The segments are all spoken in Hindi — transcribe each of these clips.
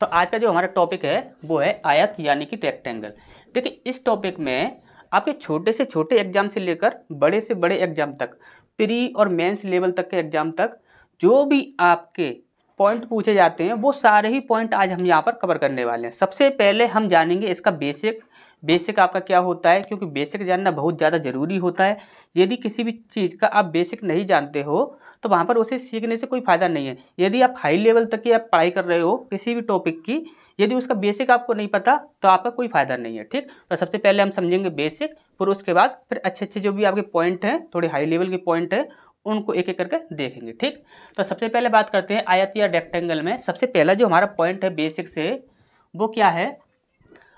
तो आज का जो हमारा टॉपिक है वो है आयत यानी कि रेक्टेंगल। देखिए इस टॉपिक में आपके छोटे से छोटे एग्जाम से लेकर बड़े से बड़े एग्जाम तक, प्री और मेंस लेवल तक के एग्जाम तक जो भी आपके पॉइंट पूछे जाते हैं वो सारे ही पॉइंट आज हम यहाँ पर कवर करने वाले हैं। सबसे पहले हम जानेंगे इसका बेसिक आपका क्या होता है, क्योंकि बेसिक जानना बहुत ज़्यादा ज़रूरी होता है। यदि किसी भी चीज़ का आप बेसिक नहीं जानते हो तो वहाँ पर उसे सीखने से कोई फ़ायदा नहीं है। यदि आप हाई लेवल तक की आप पढ़ाई कर रहे हो किसी भी टॉपिक की, यदि उसका बेसिक आपको नहीं पता तो आपका कोई फ़ायदा नहीं है। ठीक, तो सबसे पहले हम समझेंगे बेसिक, फिर उसके बाद फिर अच्छे जो भी आपके पॉइंट हैं, थोड़े हाई लेवल के पॉइंट हैं, उनको एक एक करके देखेंगे। ठीक, तो सबसे पहले बात करते हैं आयत या रेक्टेंगल में। सबसे पहला जो हमारा पॉइंट है बेसिक से, वो क्या है,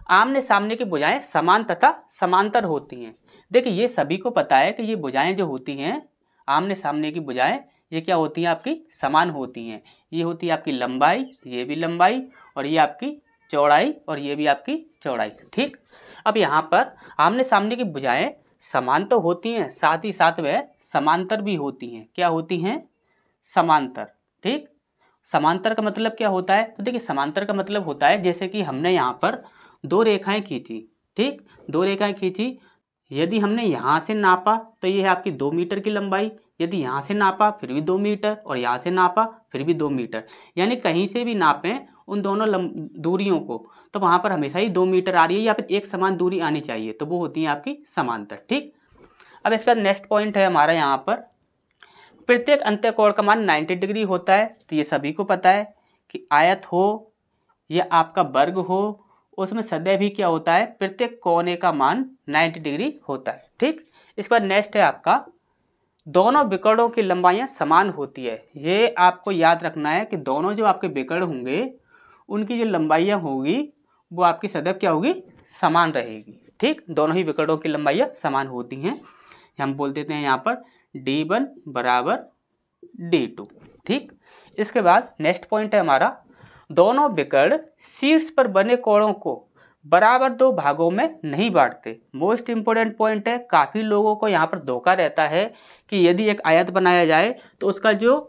आमने सामने की भुजाएं समान तथा समांतर होती हैं। देखिए ये सभी को पता है कि ये भुजाएं जो होती हैं, आमने सामने की भुजाएं, ये क्या होती हैं, आपकी समान होती हैं। ये होती है आपकी लंबाई, ये भी लंबाई, और ये आपकी चौड़ाई, और ये भी आपकी चौड़ाई। ठीक, अब यहाँ पर आमने सामने की भुजाएं समान तो होती हैं, साथ ही साथ वह समांतर भी होती हैं। क्या होती हैं? समांतर। ठीक, समांतर का मतलब क्या होता है? तो देखिए समांतर का मतलब होता है जैसे कि हमने यहाँ पर दो रेखाएं खींची। ठीक, दो रेखाएं खींची, यदि हमने यहाँ से नापा तो ये है आपकी 2 मीटर की लंबाई, यदि यहाँ से नापा फिर भी 2 मीटर, और यहाँ से नापा फिर भी 2 मीटर, यानी कहीं से भी नापें उन दोनों दूरियों को तो वहाँ पर हमेशा ही 2 मीटर आ रही है या फिर एक समान दूरी आनी चाहिए, तो वो होती है आपकी समांतर। ठीक, अब इसका नेक्स्ट पॉइंट है हमारा यहाँ पर, प्रत्येक अंत्यकोण का मान 90 डिग्री होता है। तो ये सभी को पता है कि आयत हो या आपका वर्ग हो, उसमें सदैव ही क्या होता है, प्रत्येक कोने का मान 90 डिग्री होता है। ठीक, इसके बाद नेक्स्ट है आपका, दोनों विकर्णों की लंबाइयाँ समान होती है। ये आपको याद रखना है कि दोनों जो आपके विकर्ण होंगे उनकी जो लंबाइयाँ होगी वो आपकी सदैव क्या होगी, समान रहेगी। ठीक, दोनों ही विकर्णों की लंबाइयाँ समान होती हैं। हम बोल देते हैं यहाँ पर D1 बराबर D2। ठीक, इसके बाद नेक्स्ट पॉइंट है हमारा, दोनों विकर्ण शीर्ष पर बने कोणों को बराबर दो भागों में नहीं बांटते। मोस्ट इंपोर्टेंट पॉइंट है, काफ़ी लोगों को यहाँ पर धोखा रहता है कि यदि एक आयत बनाया जाए तो उसका जो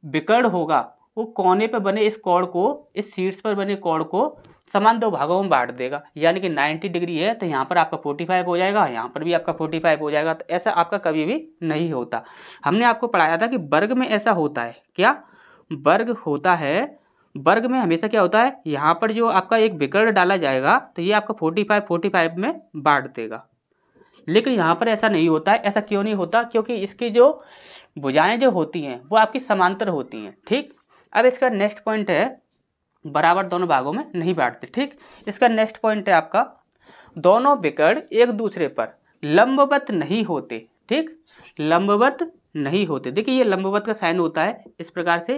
विकर्ण होगा वो कोने पर बने इस कोण को, इस शीर्ष पर बने कोण को समान दो भागों में बांट देगा। यानी कि 90 डिग्री है तो यहाँ पर आपका 45 हो जाएगा, यहाँ पर भी आपका 45 हो जाएगा। तो ऐसा आपका कभी भी नहीं होता। हमने आपको पढ़ाया था कि वर्ग में ऐसा होता है। क्या वर्ग होता है? वर्ग में हमेशा क्या होता है, यहाँ पर जो आपका एक विकर्ण डाला जाएगा तो ये आपका 45 में बांट देगा। लेकिन यहाँ पर ऐसा नहीं होता है। ऐसा क्यों नहीं होता? क्योंकि इसकी जो भुजाएं जो होती हैं वो आपकी समांतर होती हैं। ठीक, अब इसका नेक्स्ट पॉइंट है, बराबर दोनों भागों में नहीं बांटते। ठीक, इसका नेक्स्ट पॉइंट है आपका, दोनों विकर्ण एक दूसरे पर लंबवत नहीं होते। ठीक, लंबवत नहीं होते। देखिए ये लंबवत का साइन होता है इस प्रकार से,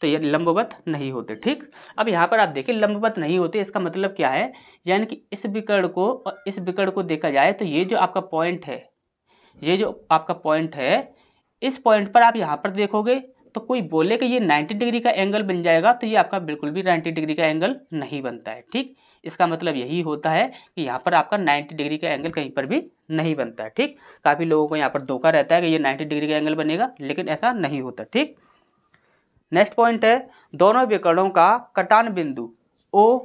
तो ये लंबवत नहीं होते। ठीक, अब यहाँ पर आप देखिए लंबवत नहीं होते, इसका मतलब क्या है, यानी कि इस विकर्ण को और इस विकर्ण को देखा जाए तो ये जो आपका पॉइंट है, ये जो आपका पॉइंट है, इस पॉइंट पर आप यहाँ पर देखोगे तो कोई बोले कि ये 90 डिग्री का एंगल बन जाएगा, तो ये आपका बिल्कुल भी 90 डिग्री का एंगल नहीं बनता है। ठीक, इसका मतलब यही होता है कि यहाँ पर आपका 90 डिग्री का एंगल कहीं पर भी नहीं बनता है। ठीक, काफ़ी लोगों को यहाँ पर धोखा रहता है कि ये 90 डिग्री का एंगल बनेगा, लेकिन ऐसा नहीं होता। ठीक, नेक्स्ट पॉइंट है, दोनों विकर्णों का कटान बिंदु O,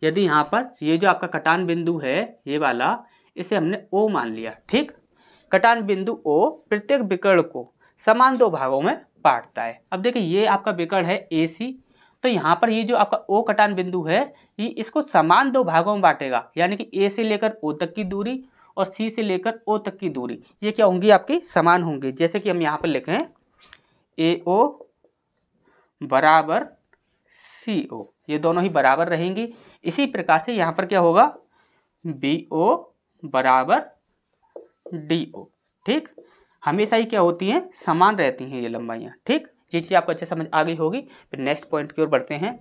यदि यहाँ पर ये जो आपका कटान बिंदु है ये वाला, इसे हमने O मान लिया। ठीक, कटान बिंदु O प्रत्येक विकर्ण को समान दो भागों में बांटता है। अब देखिए ये आपका विकर्ण है AC, तो यहाँ पर ये जो आपका O कटान बिंदु है ये इसको समान दो भागों में बांटेगा, यानी कि A से लेकर O तक की दूरी और C से लेकर O तक की दूरी ये क्या होंगी, आपकी समान होंगी। जैसे कि हम यहाँ पर लिखें AO बराबर CO, ये दोनों ही बराबर रहेंगी। इसी प्रकार से यहाँ पर क्या होगा, BO बराबर DO। ठीक, हमेशा ही क्या होती हैं, समान रहती हैं ये लंबाइयाँ। ठीक, ये चीज़ आपको अच्छे समझ आ गई होगी। फिर नेक्स्ट पॉइंट की ओर बढ़ते हैं।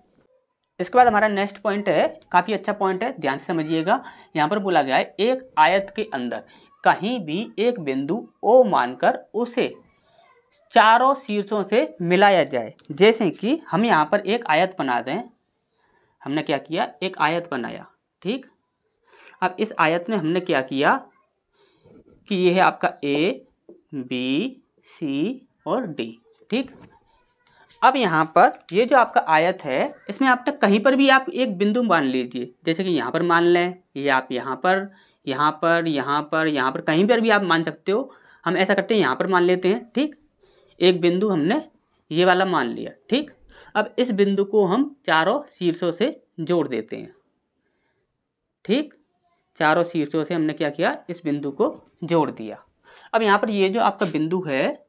इसके बाद हमारा नेक्स्ट पॉइंट है, काफ़ी अच्छा पॉइंट है, ध्यान से समझिएगा। यहाँ पर बोला गया है एक आयत के अंदर कहीं भी एक बिंदु O मानकर उसे चारों शीर्षों से मिलाया जाए। जैसे कि हम यहाँ पर एक आयत बना दें, हमने क्या किया, एक आयत बनाया। ठीक, अब इस आयत में हमने क्या किया कि ये है आपका A, B, C और D। ठीक, अब यहाँ पर ये जो आपका आयत है इसमें आप तक कहीं पर भी आप एक बिंदु मान लीजिए, जैसे कि यहाँ पर मान लें, ये आप यहाँ पर, यहाँ पर, यहाँ पर, यहाँ पर, कहीं पर भी आप मान सकते हो। हम ऐसा करते हैं, यहाँ पर मान लेते हैं, ठीक। एक बिंदु हमने ये वाला मान लिया, ठीक। अब इस बिंदु को हम चारों शीर्षों से जोड़ देते हैं, ठीक। चारों शीर्षों से हमने क्या किया, इस बिंदु को जोड़ दिया। अब यहाँ पर ये जो आपका बिंदु है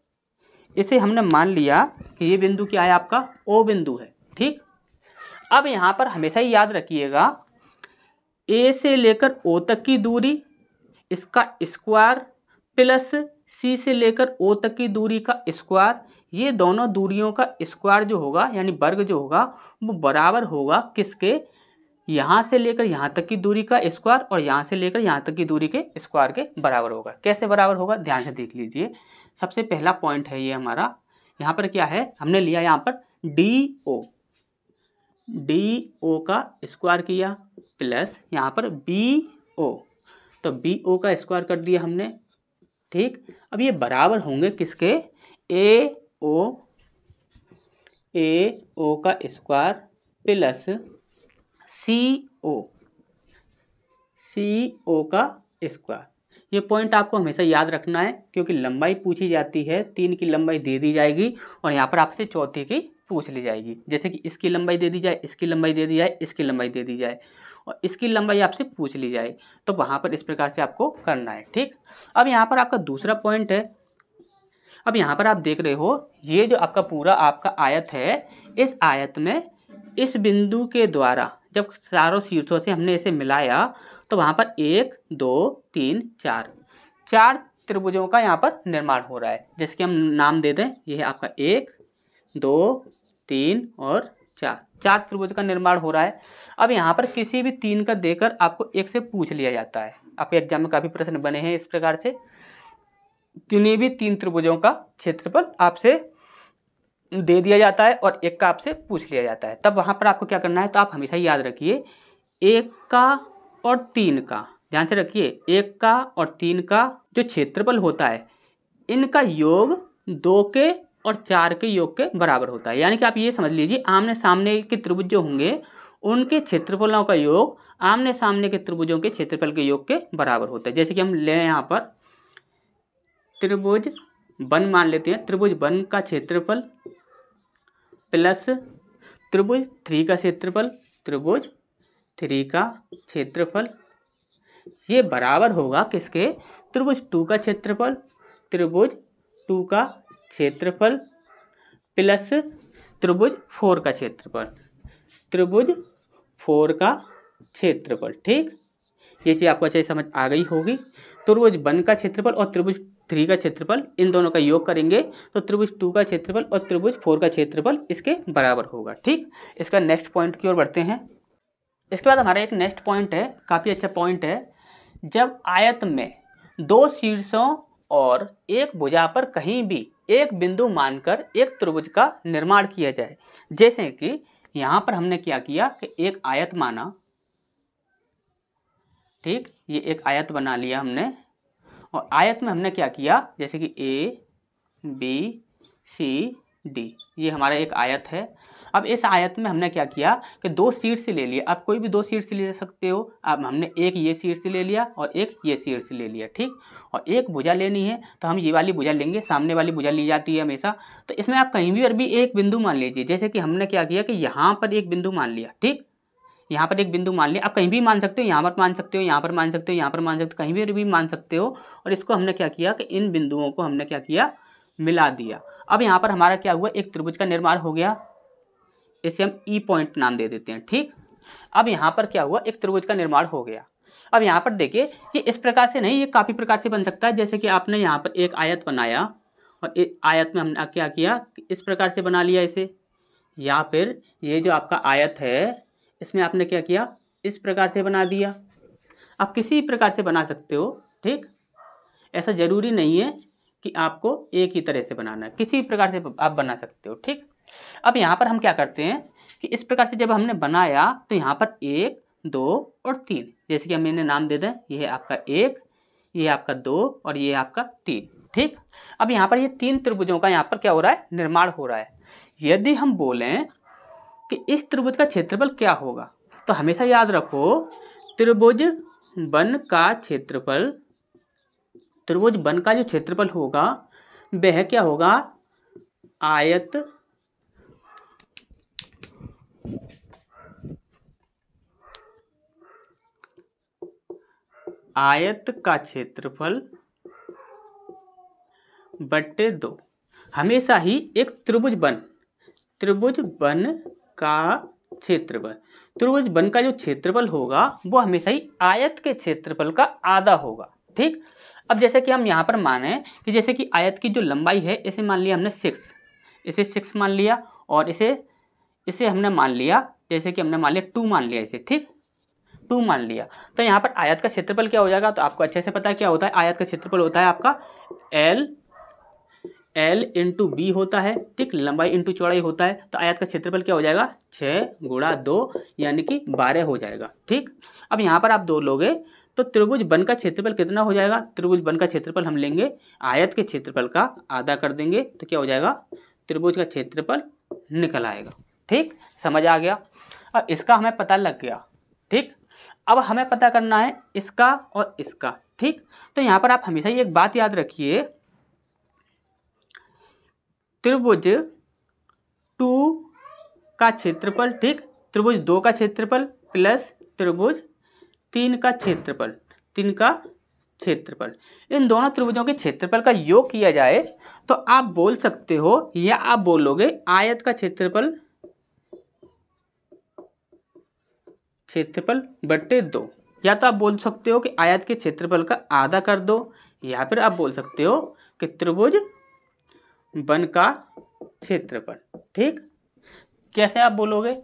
इसे हमने मान लिया कि ये बिंदु क्या है, आपका ओ बिंदु है, ठीक। अब यहाँ पर हमेशा ही याद रखिएगा, ए से लेकर ओ तक की दूरी इसका स्क्वायर प्लस सी से लेकर ओ तक की दूरी का स्क्वायर, ये दोनों दूरियों का स्क्वायर जो होगा यानी वर्ग जो होगा वो बराबर होगा किसके, यहाँ से लेकर यहाँ तक की दूरी का स्क्वायर और यहाँ से लेकर यहाँ तक की दूरी के स्क्वायर के बराबर होगा। कैसे बराबर होगा, ध्यान से देख लीजिए। सबसे पहला पॉइंट है ये हमारा, यहाँ पर क्या है, हमने लिया यहाँ पर डी ओ का स्क्वायर किया प्लस यहाँ पर बी ओ, तो बी ओ का स्क्वायर कर दिया हमने, ठीक। अब ये बराबर होंगे किसके, ए ओ का स्क्वायर प्लस सी ओ का स्क्वायर। ये पॉइंट आपको हमेशा याद रखना है क्योंकि लंबाई पूछी जाती है, 3 की लंबाई दे दी जाएगी और यहाँ पर आपसे चौथे की पूछ ली जाएगी, जैसे कि इसकी लंबाई दे दी जाए, इसकी लंबाई दे दी जाए, इसकी लंबाई दे दी जाए और इसकी लंबाई आपसे पूछ ली जाए, तो वहाँ पर इस प्रकार से आपको करना है, ठीक। अब यहाँ पर आपका दूसरा पॉइंट है, अब यहाँ पर आप देख रहे हो ये जो आपका पूरा आपका आयत है, इस आयत में इस बिंदु के द्वारा जब चारों शीर्षों से हमने इसे मिलाया तो वहाँ पर 1 2 3 4 त्रिभुजों का यहाँ पर निर्माण हो रहा है, जिसके हम नाम दे दें, ये है आपका 1 2 3 और 4 त्रिभुज का निर्माण हो रहा है। अब यहाँ पर किसी भी 3 का देकर आपको एक से पूछ लिया जाता है, आपके एग्जाम में काफ़ी प्रश्न बने हैं इस प्रकार से, किन्हीं भी 3 त्रिभुजों का क्षेत्रफल आपसे दे दिया जाता है और एक का आपसे पूछ लिया जाता है, तब वहाँ पर आपको क्या करना है, तो आप हमेशा याद रखिए 1 का और 3 का, ध्यान से रखिए 1 का और 3 का जो क्षेत्रफल होता है इनका योग 2 के और 4 के योग के बराबर होता है। यानी कि आप ये समझ लीजिए आमने सामने के त्रिभुज जो होंगे उनके क्षेत्रफलों का योग आमने सामने के त्रिभुजों के क्षेत्रफल के योग के बराबर होता है। जैसे कि हम ले यहाँ पर त्रिभुज वन मान लेते हैं, त्रिभुज वन का क्षेत्रफल प्लस त्रिभुज 3 का क्षेत्रफल, त्रिभुज 3 का क्षेत्रफल, ये बराबर होगा किसके, त्रिभुज 2 का क्षेत्रफल, त्रिभुज 2 का क्षेत्रफल प्लस त्रिभुज 4 का क्षेत्रफल, त्रिभुज 4 का क्षेत्रफल, ठीक। ये चीज़ आपको अच्छे समझ आ गई होगी। त्रिभुज 1 का क्षेत्रफल और त्रिभुज 3 का क्षेत्रफल इन दोनों का योग करेंगे तो त्रिभुज 2 का क्षेत्रफल और त्रिभुज 4 का क्षेत्रफल इसके बराबर होगा, ठीक। इसका नेक्स्ट पॉइंट की ओर बढ़ते हैं। इसके बाद हमारा एक नेक्स्ट पॉइंट है, काफ़ी अच्छा पॉइंट है, जब आयत में 2 शीर्षों और एक भुजा पर कहीं भी एक बिंदु मानकर एक त्रिभुज का निर्माण किया जाए। जैसे कि यहाँ पर हमने क्या किया कि एक आयत माना, ठीक, ये एक आयत बना लिया हमने और आयत में हमने क्या किया, जैसे कि A B C D, ये हमारा एक आयत है। अब इस आयत में हमने क्या किया कि 2 शीर्ष ले लिए, आप कोई भी 2 शीर्ष ले सकते हो। अब हमने एक ये शीर्ष ले लिया और एक ये शीर्ष ले लिया, ठीक। और एक भुजा लेनी है तो हम ये वाली भुजा लेंगे, सामने वाली भुजा ली जाती है हमेशा। तो इसमें आप कहीं भी एक बिंदु मान लीजिए, जैसे कि हमने क्या किया कि यहाँ पर एक बिंदु मान लिया, ठीक, यहाँ पर एक बिंदु मान लिया। आप कहीं भी मान सकते हो, यहाँ पर मान सकते हो, यहाँ पर मान सकते हो, यहाँ पर मान सकते हो, कहीं भी मान सकते हो। और इसको हमने क्या किया कि इन बिंदुओं को हमने क्या किया, मिला दिया। अब यहाँ पर हमारा क्या हुआ, एक त्रिभुज का निर्माण हो गया, इसे हम ई पॉइंट नाम दे देते हैं, ठीक। अब यहाँ पर क्या हुआ, एक त्रिभुज का निर्माण हो गया। अब यहाँ पर देखिए ये इस प्रकार से नहीं, ये काफ़ी प्रकार से बन सकता है। जैसे कि आपने यहाँ पर एक आयत बनाया और एक आयत में हमने क्या किया, इस प्रकार से बना लिया इसे, या फिर ये जो आपका आयत है इसमें आपने क्या किया, इस प्रकार से बना दिया। आप किसी प्रकार से बना सकते हो, ठीक। ऐसा ज़रूरी नहीं है कि आपको एक ही तरह से बनाना है, किसी प्रकार से आप बना सकते हो, ठीक। अब यहाँ पर हम क्या करते हैं कि इस प्रकार से जब हमने बनाया तो यहाँ पर 1 2 और 3, जैसे कि हम इन्हें नाम दे दें, ये है आपका 1, ये आपका 2 और ये आपका 3, ठीक। अब यहाँ पर ये 3 त्रिभुजों का यहाँ पर क्या हो रहा है, निर्माण हो रहा है। यदि हम बोलें कि इस त्रिभुज का क्षेत्रफल क्या होगा, तो हमेशा याद रखो त्रिभुज बन का क्षेत्रफल, त्रिभुज बन का जो क्षेत्रफल होगा वह क्या होगा, आयत का क्षेत्रफल बट्टे 2। हमेशा ही एक त्रिभुज बन का क्षेत्रफल, त्रिभुज बन का जो क्षेत्रफल होगा वो हमेशा ही आयत के क्षेत्रफल का आधा होगा। ठीक, अब जैसे कि हम यहाँ पर माने कि जैसे कि आयत की जो लंबाई है इसे मान लिया हमने 6, इसे 6 मान लिया, और इसे हमने मान लिया, जैसे कि हमने मान लिया 2 मान लिया इसे, ठीक 2 मान लिया। तो यहाँ पर आयत का क्षेत्रफल क्या हो जाएगा, तो आपको अच्छे से पता है क्या होता है, आयत का क्षेत्रफल होता है आपका L इंटू बी होता है, ठीक, लंबाई इंटू चौड़ाई होता है। तो आयत का क्षेत्रफल क्या हो जाएगा, 6 गुणा 2 यानी कि 12 हो जाएगा। ठीक, अब यहाँ पर आप 2 लोगे तो त्रिभुज बन का क्षेत्रफल कितना हो जाएगा, त्रिभुज बन का क्षेत्रफल हम लेंगे आयत के क्षेत्रफल का आधा कर देंगे, तो क्या हो जाएगा, त्रिभुज का क्षेत्रफल निकल आएगा। ठीक, समझ आ गया। अब इसका हमें पता लग गया। ठीक, अब हमें पता करना है इसका और इसका। ठीक, तो यहाँ पर आप हमेशा ही एक बात याद रखिए, त्रिभुज 2 का क्षेत्रफल, ठीक, त्रिभुज 2 का क्षेत्रफल प्लस त्रिभुज 3 का क्षेत्रफल, 3 का क्षेत्रफल, इन दोनों त्रिभुजों के क्षेत्रफल का योग किया जाए तो आप बोल सकते हो, या आप बोलोगे आयत का क्षेत्रफल बट्टे 2, या तो आप बोल सकते हो कि आयत के क्षेत्रफल का आधा कर दो, या फिर आप बोल सकते हो कि त्रिभुज बन का क्षेत्रफल। ठीक, कैसे आप बोलोगे,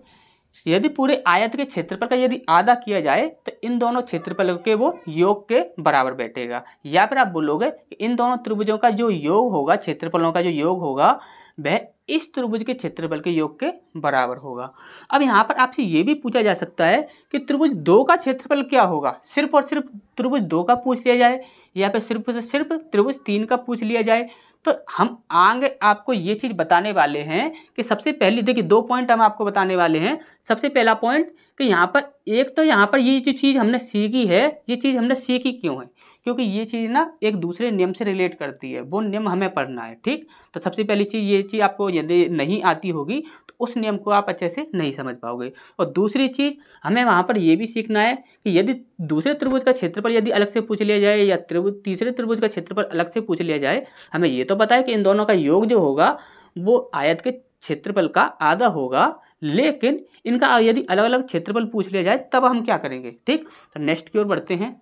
यदि पूरे आयत के क्षेत्रफल का यदि आधा किया जाए तो इन दोनों क्षेत्रफलों के वो योग के बराबर बैठेगा, या फिर आप बोलोगे कि इन दोनों त्रिभुजों का जो योग होगा, क्षेत्रफलों का जो योग होगा वह इस त्रिभुज के क्षेत्रफल के योग के बराबर होगा। अब यहाँ पर आपसे ये भी पूछा जा सकता है कि त्रिभुज 2 का क्षेत्रफल क्या होगा, सिर्फ और सिर्फ त्रिभुज 2 का पूछ लिया जाए, या फिर सिर्फ से सिर्फ त्रिभुज 3 का पूछ लिया जाए। तो हम आगे आपको ये चीज़ बताने वाले हैं कि सबसे पहले देखिए 2 पॉइंट हम आपको बताने वाले हैं। सबसे पहला पॉइंट कि यहाँ पर एक तो यहाँ पर ये जो चीज़ हमने सीखी है, ये चीज़ हमने सीखी क्यों है, क्योंकि ये चीज़ ना एक दूसरे नियम से रिलेट करती है, वो नियम हमें पढ़ना है। ठीक, तो सबसे पहली चीज़ ये चीज़ आपको यदि नहीं आती होगी तो उस नियम को आप अच्छे से नहीं समझ पाओगे। और दूसरी चीज़ हमें वहाँ पर ये भी सीखना है कि यदि दूसरे त्रिभुज का क्षेत्रफल यदि अलग से पूछ लिया जाए, या तीसरे त्रिभुज का क्षेत्रफल अलग से पूछ लिया जाए, हमें ये तो पता है कि इन दोनों का योग जो होगा वो आयत के क्षेत्रफल का आधा होगा, लेकिन इनका यदि अलग अलग क्षेत्रफल पूछ लिया जाए तब हम क्या करेंगे। ठीक, तो नेक्स्ट की ओर बढ़ते हैं।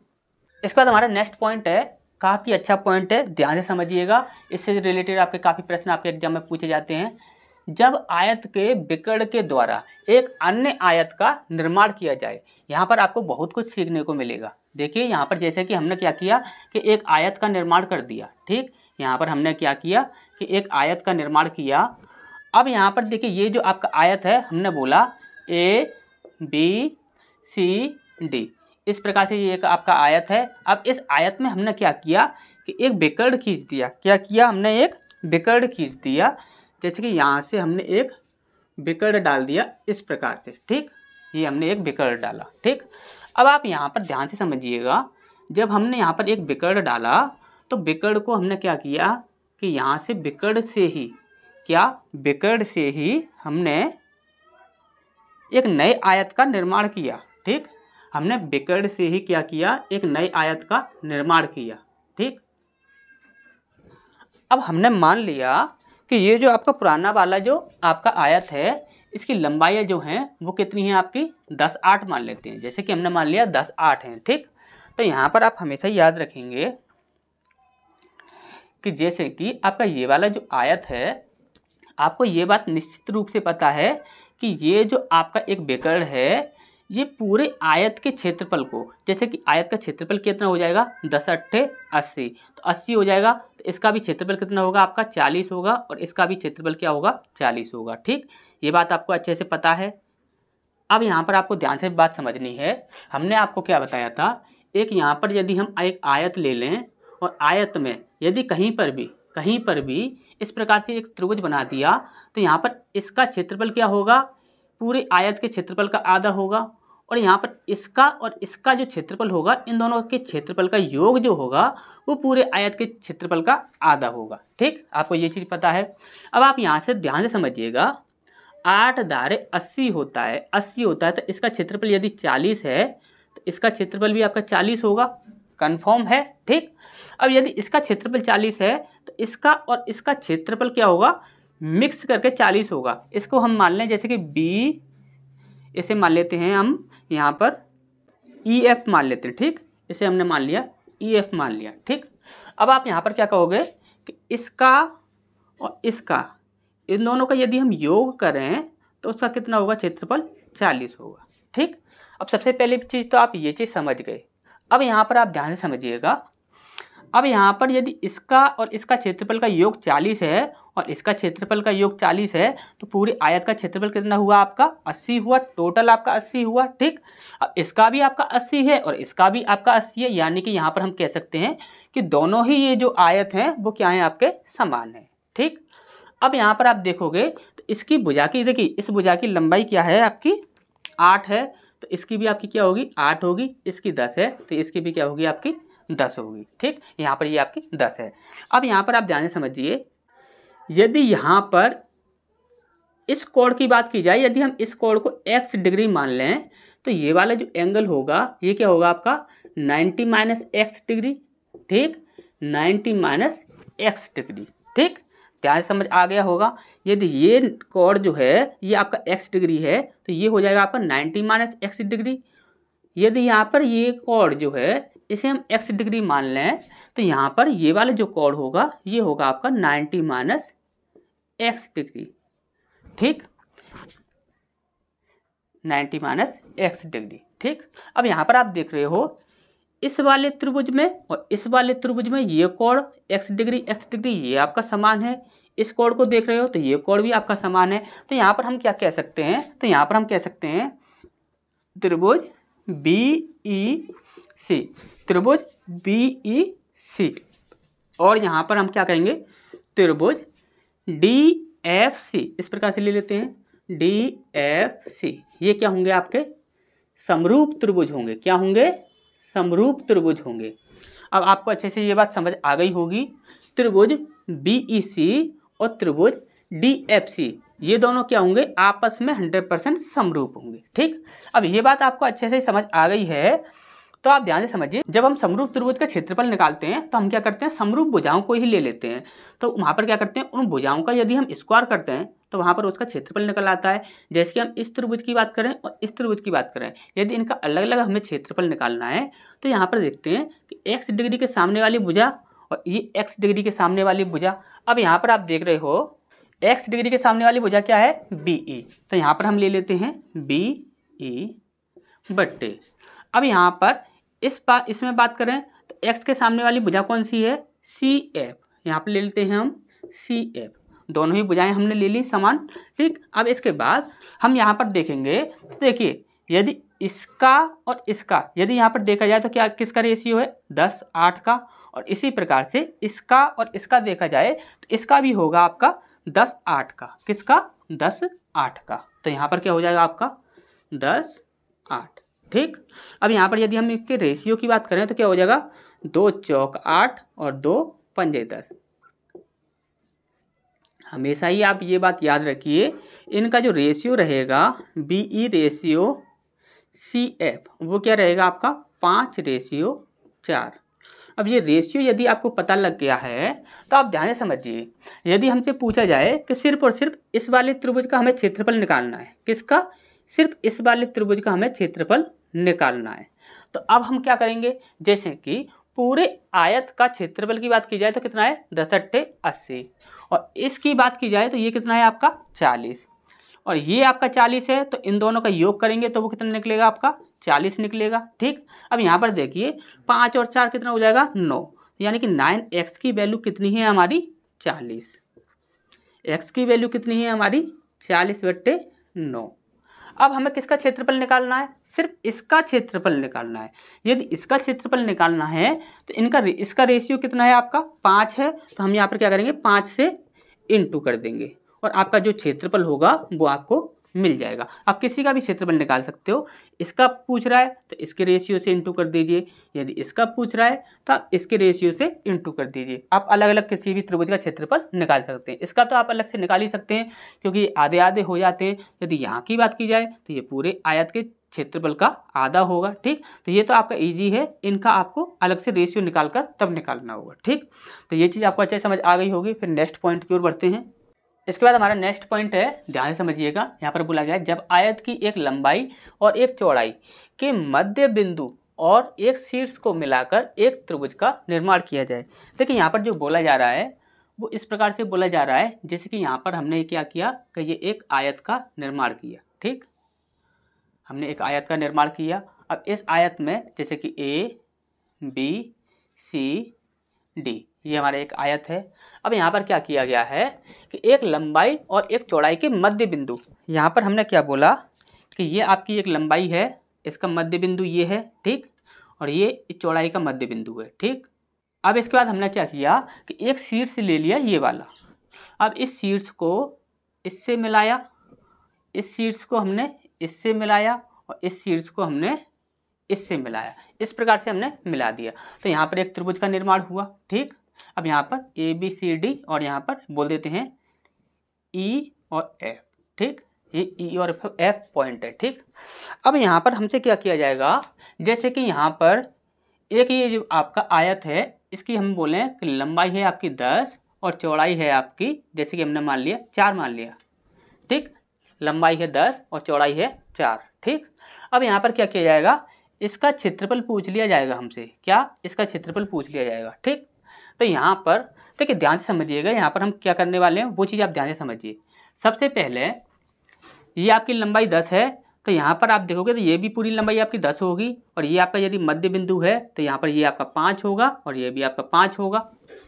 इसके बाद हमारा नेक्स्ट पॉइंट है, काफ़ी अच्छा पॉइंट है, ध्यान से समझिएगा, इससे रिलेटेड आपके काफ़ी प्रश्न आपके एग्जाम में पूछे जाते हैं। जब आयत के विकर्ण के द्वारा एक अन्य आयत का निर्माण किया जाए, यहाँ पर आपको बहुत कुछ सीखने को मिलेगा। देखिए यहाँ पर जैसे कि हमने क्या किया कि एक आयत का निर्माण कर दिया। ठीक, यहाँ पर हमने क्या किया कि एक आयत का निर्माण किया। अब यहाँ पर देखिए ये जो आपका आयत है, हमने बोला ABCD, इस प्रकार से ये एक आपका आयत है। अब इस आयत में हमने क्या किया कि एक विकर्ण खींच दिया। क्या किया हमने, एक विकर्ण खींच दिया, जैसे कि यहाँ से हमने एक विकर्ण डाल दिया इस प्रकार से। ठीक, ये हमने एक विकर्ण डाला। ठीक, अब आप यहाँ पर ध्यान से समझिएगा, जब हमने यहाँ पर एक विकर्ण डाला तो विकर्ण को हमने क्या किया कि यहाँ से विकर्ण से ही हमने एक नए आयत का निर्माण किया। ठीक, हमने विकर्ण से ही क्या किया, एक नए आयत का निर्माण किया। ठीक, अब हमने मान लिया कि ये जो आपका पुराना वाला जो आपका आयत है, इसकी लंबाई जो हैं वो कितनी है आपकी 10 8 मान लेते हैं, जैसे कि हमने मान लिया 10 8 हैं। ठीक, तो यहाँ पर आप हमेशा याद रखेंगे कि जैसे कि आपका ये वाला जो आयत है, आपको ये बात निश्चित रूप से पता है कि ये जो आपका एक विकर्ण है, ये पूरे आयत के क्षेत्रफल को, जैसे कि आयत का क्षेत्रफल कितना हो जाएगा 10 8 80, तो 80 हो जाएगा, तो इसका भी क्षेत्रफल कितना होगा आपका 40 होगा, और इसका भी क्षेत्रफल क्या होगा 40 होगा। ठीक, ये बात आपको अच्छे से पता है। अब यहाँ पर आपको ध्यान से बात समझनी है। हमने आपको क्या बताया था, एक यहाँ पर यदि हम एक आयत ले लें और आयत में यदि कहीं पर भी कहीं पर भी इस प्रकार से एक त्रिभुज बना दिया तो यहाँ पर इसका क्षेत्रफल क्या होगा, पूरे आयत के क्षेत्रफल का आधा होगा, और यहाँ पर इसका और इसका जो क्षेत्रफल होगा, इन दोनों के क्षेत्रफल का योग जो होगा वो पूरे आयत के क्षेत्रफल का आधा होगा। ठीक, आपको ये चीज़ पता है। अब आप यहाँ से ध्यान से समझिएगा, 8 धारे 80 होता है, 80 होता है तो इसका क्षेत्रफल यदि 40 है तो इसका क्षेत्रफल भी आपका 40 होगा, कन्फर्म है। ठीक, अब यदि इसका क्षेत्रफल 40 है तो इसका और इसका क्षेत्रफल क्या होगा, मिक्स करके 40 होगा। इसको हम मान लें जैसे कि बी, इसे मान लेते हैं हम यहाँ पर EF मान लेते हैं। ठीक, इसे हमने मान लिया EF मान लिया। ठीक, अब आप यहाँ पर क्या कहोगे कि इसका और इसका, इन दोनों का यदि हम योग करें तो उसका कितना होगा, क्षेत्रफल 40 होगा। ठीक, अब सबसे पहली चीज़ तो आप ये चीज़ समझ गए। अब यहाँ पर आप ध्यान से समझिएगा, अब यहाँ पर यदि इसका और इसका क्षेत्रफल का योग 40 है और इसका क्षेत्रफल का योग 40 है तो पूरे आयत का क्षेत्रफल कितना हुआ आपका, 80 हुआ, टोटल आपका 80 हुआ। ठीक, अब इसका भी आपका 80 है और इसका भी आपका 80 है, यानी कि यहाँ पर हम कह सकते हैं कि दोनों ही ये जो आयत हैं वो क्या हैं, आपके समान है। ठीक, अब यहाँ पर आप देखोगे तो इसकी भुजा की, देखिए इस भुजा की लंबाई क्या है आपकी, 8 है, तो इसकी भी आपकी क्या होगी, 8 होगी। इसकी 10 है तो इसकी भी क्या होगी, आपकी 10 होगी। ठीक, यहाँ पर ये आपकी 10 है। अब यहाँ पर आप ध्यान से समझिए, यदि यहाँ पर इस कोण की बात की जाए, यदि हम इस कोण को x डिग्री मान लें तो ये वाला जो एंगल होगा ये क्या होगा आपका, 90 माइनस एक्स डिग्री। ठीक, 90 माइनस एक्स डिग्री। ठीक, ध्यान से समझ आ गया होगा। यदि ये कोण जो है ये आपका x डिग्री है तो ये हो जाएगा आपका 90 माइनस एक्स डिग्री। यदि यहाँ पर ये कोण जो है इसे हम x डिग्री मान लें तो यहाँ पर ये वाला जो कोण होगा ये होगा आपका 90 माइनस एक्स डिग्री। ठीक, 90 माइनस एक्स डिग्री। ठीक, अब यहाँ पर आप देख रहे हो इस वाले त्रिभुज में और इस वाले त्रिभुज में ये कोण x डिग्री ये आपका समान है। इस कोण को देख रहे हो तो ये कोण भी आपका समान है। तो यहाँ पर हम क्या कह सकते हैं, तो यहाँ पर हम कह सकते हैं त्रिभुज BEC, त्रिभुज BEC, और यहाँ पर हम क्या कहेंगे, त्रिभुज DFC, इस प्रकार से ले लेते हैं DFC। ये क्या होंगे, आपके समरूप त्रिभुज होंगे। क्या होंगे, समरूप त्रिभुज होंगे। अब आपको अच्छे से ये बात समझ आ गई होगी, त्रिभुज BEC और त्रिभुज DFC ये दोनों क्या होंगे, आपस में 100% समरूप होंगे। ठीक, अब ये बात आपको अच्छे से समझ आ गई है तो आप ध्यान से समझिए, जब हम समरूप त्रिभुज का क्षेत्रफल निकालते हैं तो हम क्या करते हैं, समरूप भुजाओं को ही ले लेते हैं। तो वहाँ पर क्या करते हैं, उन भुजाओं का यदि हम स्क्वायर करते हैं तो वहाँ पर उसका क्षेत्रफल निकल आता है। जैसे कि हम इस त्रिभुज की बात करें और इस त्रिभुज की बात करें, यदि इनका अलग अलग हमें क्षेत्रफल निकालना है तो यहाँ पर देखते हैं कि x डिग्री के सामने वाली भुजा और ये x डिग्री के सामने वाली भुजा। अब यहाँ पर आप देख रहे हो x डिग्री के सामने वाली भुजा क्या है, BE, तो यहाँ पर हम ले लेते हैं BE बट्टे। अब यहाँ पर इसमें बात करें तो x के सामने वाली भुजा कौन सी है, CF, यहाँ पर ले लेते हैं हम CF। दोनों ही भुजाएं हमने ले ली समान। ठीक, अब इसके बाद हम यहाँ पर देखेंगे, देखिए यदि इसका और इसका यदि यहाँ पर देखा जाए तो क्या किसका रेशियो है, 10:8 का, और इसी प्रकार से इसका और इसका देखा जाए तो इसका भी होगा आपका 10:8 का। किसका, 10:8 का। तो यहाँ पर क्या हो जाएगा आपका 10:8। ठीक, अब यहाँ पर यदि हम इसके रेशियो की बात करें तो क्या हो जाएगा, 2 चौक 8 और 2 पंजे 10। हमेशा ही आप ये बात याद रखिए, इनका जो रेशियो रहेगा BE रेशियो CF वो क्या रहेगा आपका 5:4। अब ये रेशियो यदि आपको पता लग गया है तो आप ध्यान से समझिए, यदि हमसे पूछा जाए कि सिर्फ और सिर्फ इस वाले त्रिभुज का हमें क्षेत्रफल निकालना है, किसका, सिर्फ इस वाले त्रिभुज का हमें क्षेत्रफल निकालना है, तो अब हम क्या करेंगे, जैसे कि पूरे आयत का क्षेत्रफल की बात की जाए तो कितना है, 10×80, और इसकी बात की जाए तो ये कितना है आपका 40, और ये आपका 40 है, तो इन दोनों का योग करेंगे तो वो कितना निकलेगा आपका 40 निकलेगा। ठीक, अब यहाँ पर देखिए 5 और 4 कितना हो जाएगा 9, यानी कि 9x की वैल्यू कितनी है हमारी 40, x की वैल्यू कितनी है हमारी 40/9। अब हमें किसका क्षेत्रफल निकालना है, सिर्फ इसका क्षेत्रफल निकालना है। यदि इसका क्षेत्रफल निकालना है तो इसका रेशियो कितना है आपका 5 है, तो हम यहाँ पर क्या करेंगे 5 से इंटू कर देंगे और आपका जो क्षेत्रफल होगा वो आपको मिल जाएगा। आप किसी का भी क्षेत्रफल निकाल सकते हो। इसका पूछ रहा है तो इसके रेशियो से इंटू कर दीजिए, यदि इसका पूछ रहा है तो आप इसके रेशियो से इंटू कर दीजिए। आप अलग अलग किसी भी त्रिभुज का क्षेत्रफल निकाल सकते हैं। इसका तो आप अलग से निकाल ही सकते हैं क्योंकि आधे आधे हो जाते हैं। यदि यहाँ की बात की जाए तो ये पूरे आयत के क्षेत्रफल का आधा होगा। ठीक, तो ये तो आपका ईजी है, इनका आपको अलग से रेशियो निकाल कर तब निकालना होगा। ठीक, तो ये चीज़ आपको अच्छे समझ आ गई होगी। फिर नेक्स्ट पॉइंट की ओर बढ़ते हैं। इसके बाद हमारा नेक्स्ट पॉइंट है, ध्यान से समझिएगा। यहाँ पर बोला गया है जब आयत की एक लंबाई और एक चौड़ाई के मध्य बिंदु और एक शीर्ष को मिलाकर एक त्रिभुज का निर्माण किया जाए। देखिए यहाँ पर जो बोला जा रहा है वो इस प्रकार से बोला जा रहा है जैसे कि यहाँ पर हमने क्या किया कि ये एक आयत का निर्माण किया। ठीक, हमने एक आयत का निर्माण किया। अब इस आयत में जैसे कि ए बी सी डी ये हमारा एक आयत है। अब यहाँ पर क्या किया गया है कि एक लंबाई और एक चौड़ाई के मध्य बिंदु, यहाँ पर हमने क्या बोला कि ये आपकी एक लंबाई है, इसका मध्य बिंदु ये है। ठीक, और ये इस चौड़ाई का मध्य बिंदु है। ठीक, अब इसके बाद हमने क्या किया कि एक शीर्ष ले लिया ये वाला। अब इस शीर्ष को इससे मिलाया, इस शीर्ष को हमने इससे मिलाया और इस शीर्ष को हमने इससे मिलाया। इस प्रकार से हमने मिला दिया तो यहाँ पर एक त्रिभुज का निर्माण हुआ। ठीक, अब यहाँ पर ए बी सी डी और यहाँ पर बोल देते हैं ई और एफ। ठीक, ये ई और एफ पॉइंट है। ठीक, अब यहाँ पर हमसे क्या किया जाएगा, जैसे कि यहाँ पर एक ये जो आपका आयत है इसकी हम बोलें कि लंबाई है आपकी 10 और चौड़ाई है आपकी, जैसे कि हमने मान लिया 4 मान लिया। ठीक, लंबाई है 10 और चौड़ाई है 4। ठीक, अब यहाँ पर क्या किया जाएगा, इसका क्षेत्रफल पूछ लिया जाएगा हमसे। क्या, इसका क्षेत्रफल पूछ लिया जाएगा। ठीक, तो यहाँ पर देखिए ध्यान से समझिएगा, यहाँ पर हम क्या करने वाले हैं वो चीज़ आप ध्यान से समझिए। सबसे पहले ये आपकी लंबाई 10 है तो यहाँ पर आप देखोगे तो ये भी पूरी लंबाई आपकी 10 होगी और ये आपका यदि मध्य बिंदु है तो यहाँ पर ये आपका 5 होगा और ये भी आपका 5 होगा।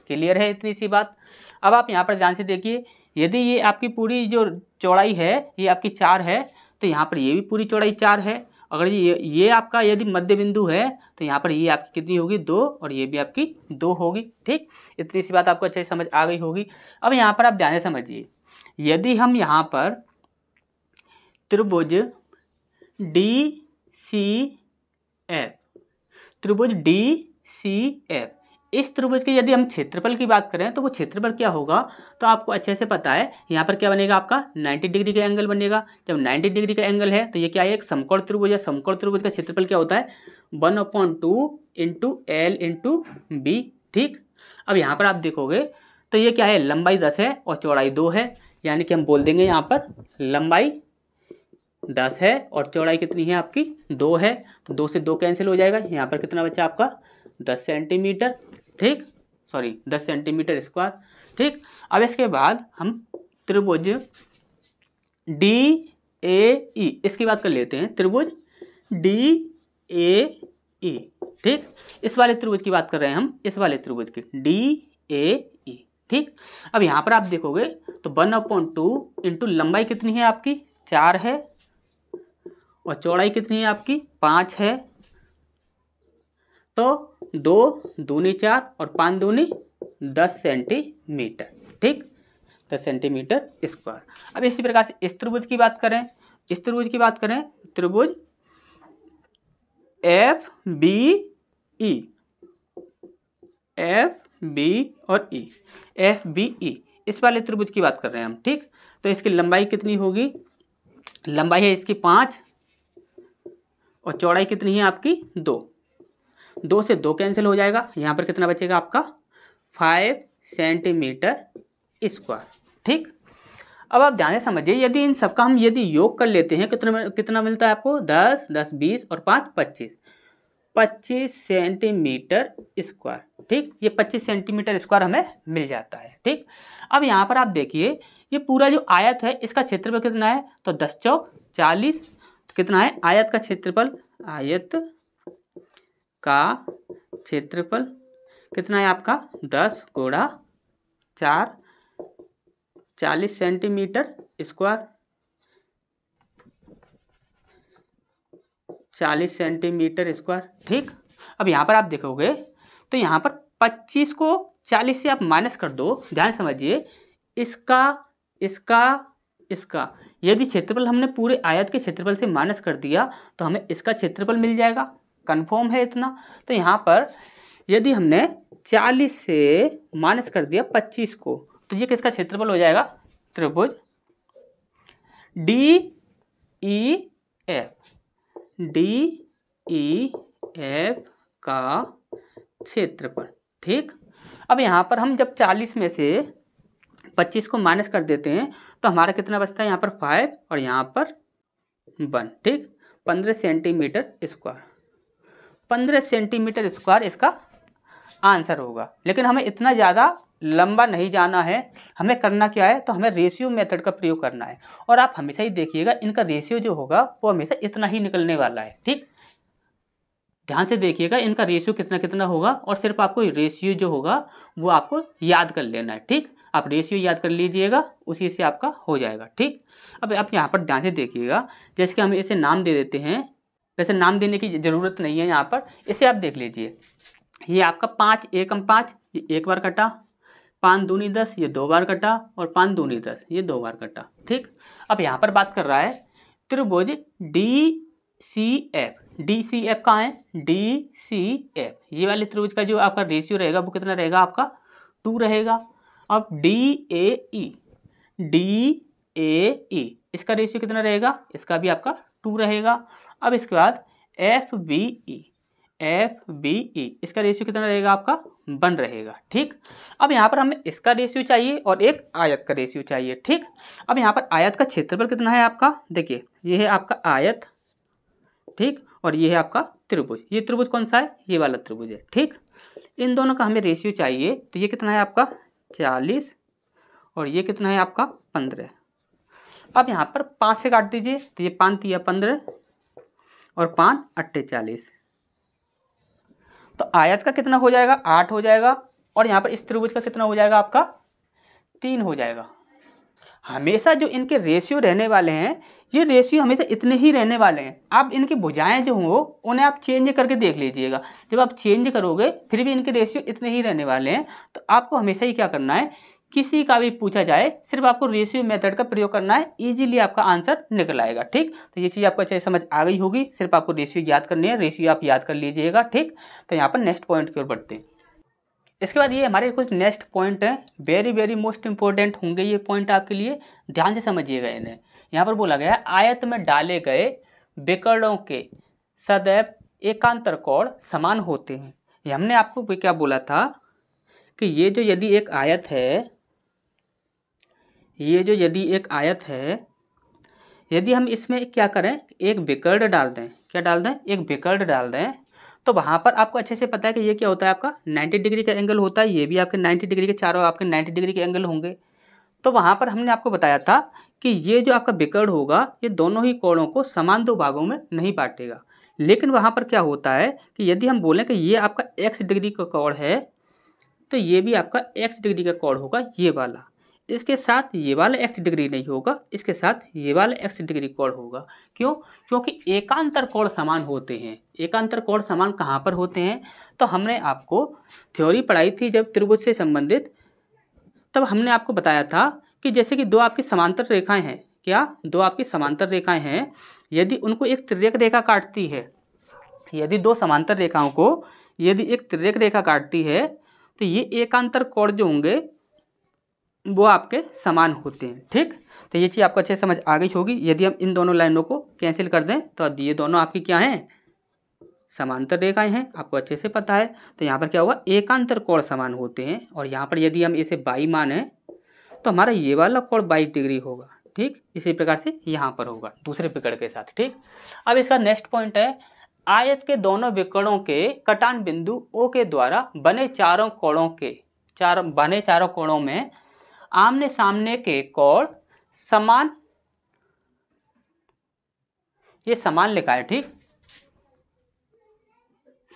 क्लियर है इतनी सी बात। अब आप यहाँ पर ध्यान से देखिए, यदि ये आपकी पूरी जो चौड़ाई है ये आपकी 4 है तो यहाँ पर ये भी पूरी चौड़ाई 4 है। अगर ये आपका यदि मध्य बिंदु है तो यहाँ पर ये आपकी कितनी होगी 2 और ये भी आपकी 2 होगी। ठीक, इतनी सी बात आपको अच्छे से समझ आ गई होगी। अब यहाँ पर आप ध्यान से समझिए, यदि हम यहाँ पर त्रिभुज डी सी एफ, त्रिभुज डी सी एफ, इस त्रिभुज के यदि हम क्षेत्रफल की बात करें तो वो क्षेत्रफल क्या होगा, तो आपको अच्छे से पता है। यहाँ पर क्या बनेगा आपका 90 डिग्री का एंगल बनेगा। जब 90 डिग्री का एंगल है तो ये क्या है, एक समकोण त्रिभुज है। समकोण त्रिभुज का क्षेत्रफल क्या होता है 1/2 इंटू एल इंटू बी। ठीक, अब यहाँ पर आप देखोगे तो ये क्या है, लंबाई 10 है और चौड़ाई 2 है, यानी कि हम बोल देंगे यहाँ पर लंबाई 10 है और चौड़ाई कितनी है आपकी 2 है। तो 2 से 2 कैंसिल हो जाएगा, यहाँ पर कितना बचा आपका 10 सेंटीमीटर। ठीक, सॉरी 10 सेंटीमीटर स्क्वायर। ठीक, अब इसके बाद हम त्रिभुज डी ए ई इसकी बात कर लेते हैं। त्रिभुज डी ए ई, ठीक, इस वाले त्रिभुज की बात कर रहे हैं हम, इस वाले त्रिभुज की डी ए ई। ठीक, अब यहाँ पर आप देखोगे तो 1/2 इंटू लंबाई कितनी है आपकी 4 है और चौड़ाई कितनी है आपकी 5 है, तो 2 दूनी 4 और 5 दूनी 10 सेंटीमीटर। ठीक, 10 सेंटीमीटर स्क्वायर। अब इसी प्रकार से इस त्रिभुज की बात करें, इस त्रिभुज की बात करें, त्रिभुज F B E, F B और ई, एफ बी ई, इस वाले त्रिभुज की बात कर रहे हैं हम। ठीक, तो इसकी लंबाई कितनी होगी, लंबाई है इसकी 5 और चौड़ाई कितनी है आपकी 2। 2 से 2 कैंसिल हो जाएगा, यहाँ पर कितना बचेगा आपका 5 सेंटीमीटर स्क्वायर। ठीक, अब आप ध्यान से समझिए, यदि इन सबका हम यदि योग कर लेते हैं कितना मिलता है आपको 10 10 20 और 5 25 सेंटीमीटर स्क्वायर। ठीक, ये 25 सेंटीमीटर स्क्वायर हमें मिल जाता है। ठीक, अब यहाँ पर आप देखिए ये पूरा जो आयत है इसका क्षेत्रफल कितना है, तो 10 चौक 40। तो कितना है आयत का क्षेत्रफल, आयत का क्षेत्रफल कितना है आपका 10 गुणा 4 40 सेंटीमीटर स्क्वायर। 40 centimetre square. ठीक, अब यहाँ पर आप देखोगे तो यहाँ पर 25 को 40 से आप माइनस कर दो। ध्यान समझिए, इसका इसका इसका यदि क्षेत्रफल हमने पूरे आयत के क्षेत्रफल से माइनस कर दिया तो हमें इसका क्षेत्रफल मिल जाएगा। कंफर्म है इतना? तो यहाँ पर यदि हमने 40 से माइनस कर दिया 25 को तो ये किसका क्षेत्रफल हो जाएगा? त्रिभुज DEF का क्षेत्रफल। ठीक, अब यहाँ पर हम जब 40 में से 25 को माइनस कर देते हैं तो हमारा कितना बचता है? यहाँ पर 5 और यहाँ पर 1। ठीक, 15 सेंटीमीटर स्क्वायर। 15 सेंटीमीटर स्क्वायर इसका आंसर होगा। लेकिन हमें इतना ज़्यादा लंबा नहीं जाना है, हमें करना क्या है? तो हमें रेशियो मेथड का प्रयोग करना है। और आप हमेशा ही देखिएगा इनका रेशियो जो होगा वो हमेशा इतना ही निकलने वाला है। ठीक, ध्यान से देखिएगा इनका रेशियो कितना कितना होगा और सिर्फ आपको रेशियो जो होगा वो आपको याद कर लेना है। ठीक, आप रेशियो याद कर लीजिएगा, उसी से आपका हो जाएगा। ठीक, अब आप यहाँ पर ध्यान से देखिएगा, जैसे कि हम इसे नाम दे देते हैं, वैसे नाम देने की ज़रूरत नहीं है। यहाँ पर इसे आप देख लीजिए, ये आपका 5 एकम 5, ये एक बार कटा, 5 दूनी 10, ये 2 बार कटा, और 5 दूनी 10, ये 2 बार कटा। ठीक, अब यहाँ पर बात कर रहा है त्रिभुज DCF। DCF कहाँ है? DCF, ये वाले त्रिभुज का जो आपका रेशियो रहेगा वो कितना रहेगा? आपका 2 रहेगा। अब DAE इसका रेशियो कितना रहेगा? इसका भी आपका 2 रहेगा। अब इसके बाद FBE इसका रेशियो कितना रहेगा? आपका 1 रहेगा। ठीक, अब यहाँ पर हमें इसका रेशियो चाहिए और एक आयत का रेशियो चाहिए। ठीक, अब यहाँ पर आयत का क्षेत्रफल कितना है आपका? देखिए, ये है आपका आयत। ठीक, और ये है आपका त्रिभुज। ये त्रिभुज कौन सा है? ये वाला त्रिभुज है। ठीक, इन दोनों का हमें रेशियो चाहिए। तो ये कितना है आपका? 40 और ये कितना है आपका? 15। अब यहाँ पर 5 से काट दीजिए, तो ये 5 तिया 15 और 5 अट्ठे 40। तो आयत का कितना हो जाएगा? 8 हो जाएगा। और यहाँ पर इस त्रिभुज का कितना हो जाएगा? आपका 3 हो जाएगा। हमेशा जो इनके रेशियो रहने वाले हैं, ये रेशियो हमेशा इतने ही रहने वाले हैं। आप इनकी भुजाएं जो हो उन्हें आप चेंज करके देख लीजिएगा। जब आप चेंज करोगे फिर भी इनके रेशियो इतने ही रहने वाले हैं। तो आपको हमेशा ही क्या करना है? किसी का भी पूछा जाए सिर्फ आपको रेशियो मेथड का प्रयोग करना है, इजीली आपका आंसर निकल आएगा। ठीक, तो ये चीज़ आपको अच्छे समझ आ गई होगी। सिर्फ आपको रेशियो याद करनी है, रेशियो आप याद कर लीजिएगा। ठीक, तो यहाँ पर नेक्स्ट पॉइंट की ओर बढ़ते हैं। इसके बाद ये हमारे कुछ नेक्स्ट पॉइंट है, वेरी मोस्ट इंपॉर्टेंट होंगे ये पॉइंट आपके लिए, ध्यान से समझिएगा इन्हें। यहाँ पर बोला गया है आयत में डाले गए विकर्णों के सदैव एकांतर कोण समान होते हैं। ये हमने आपको क्या बोला था कि ये जो यदि एक आयत है, ये जो यदि एक आयत है, यदि हम इसमें क्या करें? एक विकर्ण डाल दें। क्या डाल दें? एक विकर्ण डाल दें। तो वहाँ पर आपको अच्छे से पता है कि ये क्या होता है? आपका 90 डिग्री का एंगल होता है। ये भी आपके 90 डिग्री के, चारों आपके 90 डिग्री के एंगल होंगे। तो वहाँ पर हमने आपको बताया था कि ये जो आपका विकर्ण होगा ये दोनों ही कोणों को समान 2 भागों में नहीं बांटेगा। लेकिन वहाँ पर क्या होता है कि यदि हम बोलें कि ये आपका x डिग्री का कोण है तो ये भी आपका x डिग्री का कोण होगा, ये वाला। इसके साथ ये वाला x डिग्री नहीं होगा, इसके साथ ये वाला x डिग्री कोण होगा। क्यों? क्योंकि एकांतर कोण समान होते हैं। एकांतर कोण समान कहाँ पर होते हैं? तो हमने आपको थ्योरी पढ़ाई थी जब त्रिभुज से संबंधित, तब हमने आपको बताया था कि जैसे कि 2 आपकी समांतर रेखाएं हैं। क्या? 2 आपकी समांतर रेखाएं हैं, यदि उनको एक तिर्यक रेखा काटती है, यदि 2 समांतर रेखाओं को यदि एक तिर्यक रेखा काटती है तो ये एकांतर कोण जो होंगे वो आपके समान होते हैं। ठीक, तो ये चीज़ आपको अच्छे समझ आ गई होगी। यदि हम इन दोनों लाइनों को कैंसिल कर दें तो ये दोनों आपकी क्या हैं? समांतर रेखाएं हैं, आपको अच्छे से पता है। तो यहाँ पर क्या होगा? एकांतर कोण समान होते हैं। और यहाँ पर यदि हम इसे 22 माने तो हमारा ये वाला कोण 22 डिग्री होगा। ठीक, इसी प्रकार से यहाँ पर होगा दूसरे विकर्ण के साथ। ठीक, अब इसका नेक्स्ट पॉइंट है आयत के दोनों विकर्णों के कटान बिंदु O के द्वारा बने चारों कोणों में आमने सामने के कोण समान, ये समान लिखा है। ठीक,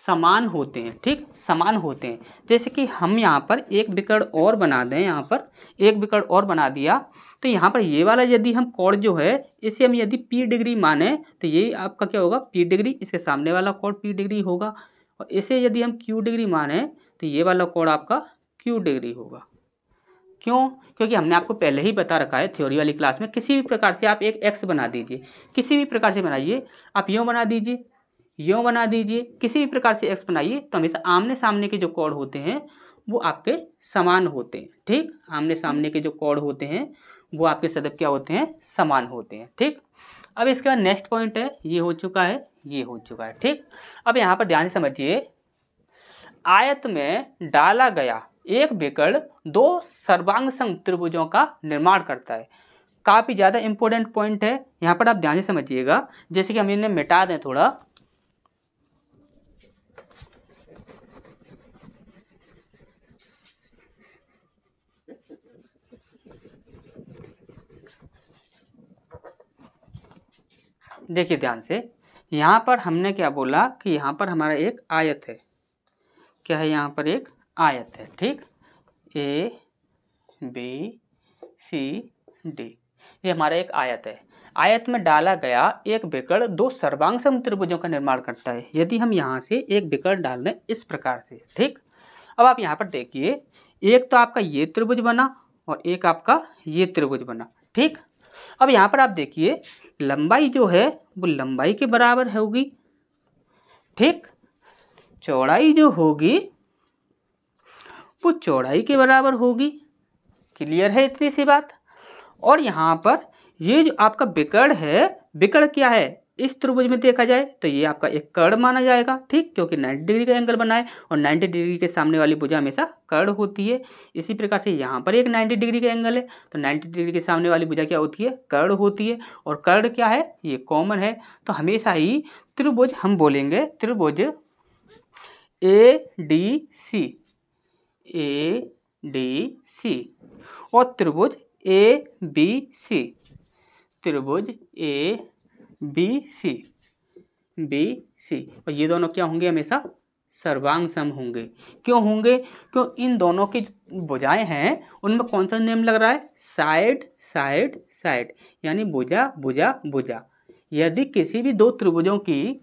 समान होते हैं, ठीक, समान होते हैं। जैसे कि हम यहाँ पर एक बिकड़ और बना दें, यहाँ पर एक बिकड़ और बना दिया, तो यहाँ पर ये वाला यदि हम कोण जो है इसे हम यदि P डिग्री माने तो ये आपका क्या होगा P डिग्री, इसके सामने वाला कोण P डिग्री होगा। और इसे यदि हम Q डिग्री माने तो ये वाला कोण आपका Q डिग्री होगा। क्यों? क्योंकि हमने आपको पहले ही बता रखा है थ्योरी वाली क्लास में, किसी भी प्रकार से आप एक एक्स बना दीजिए, किसी भी प्रकार से बनाइए, आप यूँ बना दीजिए, यूँ बना दीजिए, किसी भी प्रकार से एक्स बनाइए, तो हमेशा आमने सामने के जो कोण होते हैं वो आपके समान होते हैं, ठीक। आमने सामने के जो कोण होते हैं वो आपके सदैव क्या होते हैं, समान होते हैं, ठीक। अब इसके बाद नेक्स्ट पॉइंट है, ये हो चुका है, ये हो चुका है, ठीक। अब यहाँ पर ध्यान से समझिए, आयत में डाला गया एक बिकड़ दो सर्वांग सम त्रिभुजों का निर्माण करता है। काफ़ी ज़्यादा इंपॉर्टेंट पॉइंट है, यहाँ पर आप ध्यान से समझिएगा। जैसे कि हम इन्हें मिटा दें थोड़ा, देखिए ध्यान से, यहाँ पर हमने क्या बोला कि यहाँ पर हमारा एक आयत है, क्या है, यहाँ पर एक आयत है, ठीक, A B C D, ये हमारा एक आयत है। आयत में डाला गया एक बिकड़ दो सर्वांग सम त्रिभुजों का निर्माण करता है। यदि हम यहाँ से एक बिकड़ डाल दें इस प्रकार से, ठीक। अब आप यहाँ पर देखिए, एक तो आपका ये त्रिभुज बना और एक आपका ये त्रिभुज बना, ठीक। अब यहाँ पर आप देखिए, लंबाई जो है वो लंबाई के बराबर होगी, ठीक, चौड़ाई जो होगी वो चौड़ाई के बराबर होगी। क्लियर है इतनी सी बात। और यहाँ पर ये जो आपका बिकड़ है, बिकड़ क्या है, इस त्रिभुज में देखा जाए तो ये आपका एक कर्ण माना जाएगा, ठीक, क्योंकि 90 डिग्री का एंगल बना है और 90 डिग्री के सामने वाली भुजा हमेशा कर्ण होती है। इसी प्रकार से यहाँ पर एक 90 डिग्री का एंगल है, तो 90 डिग्री के सामने वाली भुजा क्या होती है, कर्ण होती है। और कर्ण क्या है, ये कॉमन है। तो हमेशा ही त्रिभुज हम बोलेंगे त्रिभुज ADC, ADC और त्रिभुज ABC, त्रिभुज ABC, BC, और ये दोनों क्या होंगे, हमेशा सर्वांग सम होंगे। क्यों होंगे? क्यों इन दोनों की भुजाएं हैं उनमें कौन सा नेम लग रहा है, साइड साइड साइड, यानी भुजा भुजा भुजा। यदि किसी भी दो त्रिभुजों की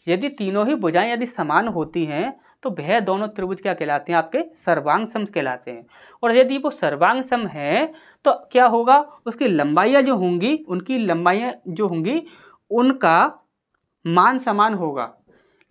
यदि तीनों ही भुजाएं यदि समान होती हैं तो वह दोनों त्रिभुज क्या कहलाते हैं, आपके सर्वांग सम कहलाते हैं। और यदि वो सर्वांग सम है तो क्या होगा, उसकी लंबाइयाँ जो होंगी, उनकी लंबाइयाँ जो होंगी उनका मान समान होगा।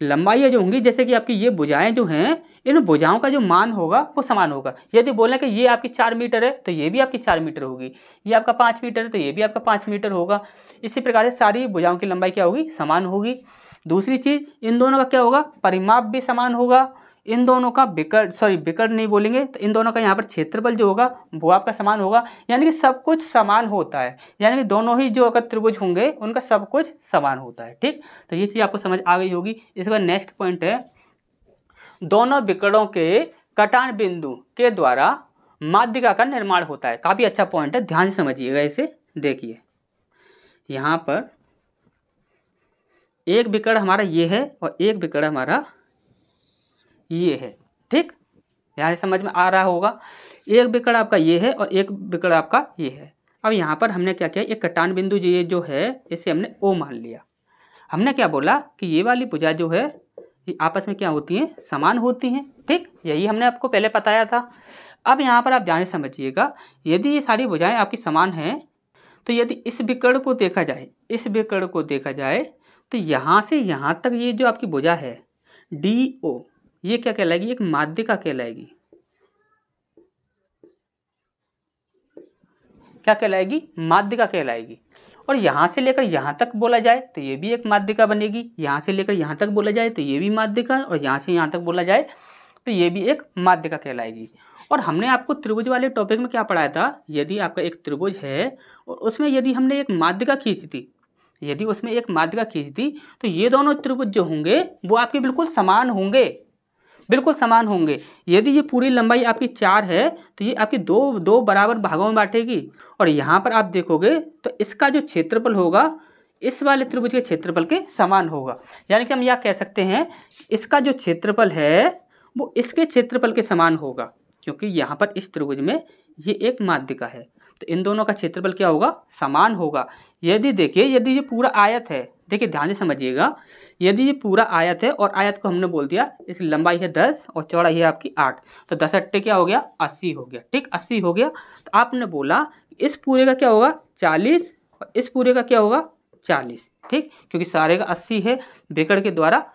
लंबाइयाँ जो होंगी, जैसे कि आपकी ये भुजाएं जो हैं, इन भुजाओं का जो मान होगा वो समान होगा। यदि बोलें कि ये आपकी 4 मीटर है तो ये भी आपकी 4 मीटर होगी, ये आपका 5 मीटर है तो ये भी आपका 5 मीटर होगा। इसी प्रकार से सारी भुजाओं की लंबाई क्या होगी, समान होगी। दूसरी चीज़, इन दोनों का क्या होगा, परिमाप भी समान होगा। इन दोनों का बिकड़ नहीं बोलेंगे, तो इन दोनों का यहाँ पर क्षेत्रफल जो होगा वो आपका समान होगा। यानी कि सब कुछ समान होता है, यानी कि दोनों ही जो अगर त्रिभुज होंगे उनका सब कुछ समान होता है, ठीक। तो ये चीज़ आपको समझ आ गई होगी। इसके बाद नेक्स्ट पॉइंट है, दोनों बिकड़ों के कटान बिंदु के द्वारा माध्यिका का निर्माण होता है। काफ़ी अच्छा पॉइंट है, ध्यान से समझिएगा इसे। देखिए यहाँ पर एक बिकड़ हमारा ये है और एक बिकड़ हमारा ये है, ठीक, यहाँ से समझ में आ रहा होगा। एक बिकड़ आपका ये है और एक बिकड़ आपका ये है। अब यहाँ पर हमने क्या किया, एक कटान बिंदु ये जो है इसे हमने O मान लिया। हमने क्या बोला कि ये वाली भुजा जो है ये आपस में क्या होती हैं, समान होती हैं, ठीक, यही हमने आपको पहले बताया था। अब यहाँ पर आप ध्यान से समझिएगा, यदि ये सारी भुजाएं आपकी समान हैं तो यदि इस बिकड़ को देखा जाए, इस बिकड़ को देखा जाए तो यहाँ से यहाँ तक ये जो आपकी भुजा है DO, ये क्या कहलाएगी, एक माध्यिका कहलाएगी। क्या कहलाएगी, माध्यिका कहलाएगी। और यहाँ से लेकर यहाँ तक बोला जाए तो ये भी एक माध्यिका बनेगी, यहाँ से लेकर यहाँ तक बोला जाए तो ये भी माध्यिका, और यहाँ से यहाँ तक बोला जाए तो ये भी एक माध्यिका कहलाएगी। और हमने आपको त्रिभुज वाले टॉपिक में क्या पढ़ाया था, यदि आपका एक त्रिभुज है और उसमें यदि हमने एक माध्यिका खींची थी, यदि उसमें एक माध्यिका खींच दी तो ये दोनों त्रिभुज जो होंगे वो आपके बिल्कुल समान होंगे, बिल्कुल समान होंगे। यदि ये पूरी लंबाई आपकी 4 है तो ये आपकी दो बराबर भागों में बांटेगी। और यहाँ पर आप देखोगे तो इसका जो क्षेत्रफल होगा इस वाले त्रिभुज के क्षेत्रफल के समान होगा। यानी कि हम यह कह सकते हैं इसका जो क्षेत्रफल है वो इसके क्षेत्रफल के समान होगा, क्योंकि यहाँ पर इस त्रिभुज में ये एक माध्यिका है, तो इन दोनों का क्षेत्रफल क्या होगा, समान होगा। यदि देखिए, यदि ये पूरा आयत है, देखिए ध्यान से समझिएगा, यदि ये पूरा आयत है और आयत को हमने बोल दिया इस लंबाई है 10 और चौड़ाई है आपकी 8, तो 10 अट्टे क्या हो गया, 80 हो गया। ठीक, 80 हो गया। तो आपने बोला इस पूरे का क्या होगा 40 और इस पूरे का क्या होगा 40। ठीक, क्योंकि सारे का 80 है, बेकड़ के द्वारा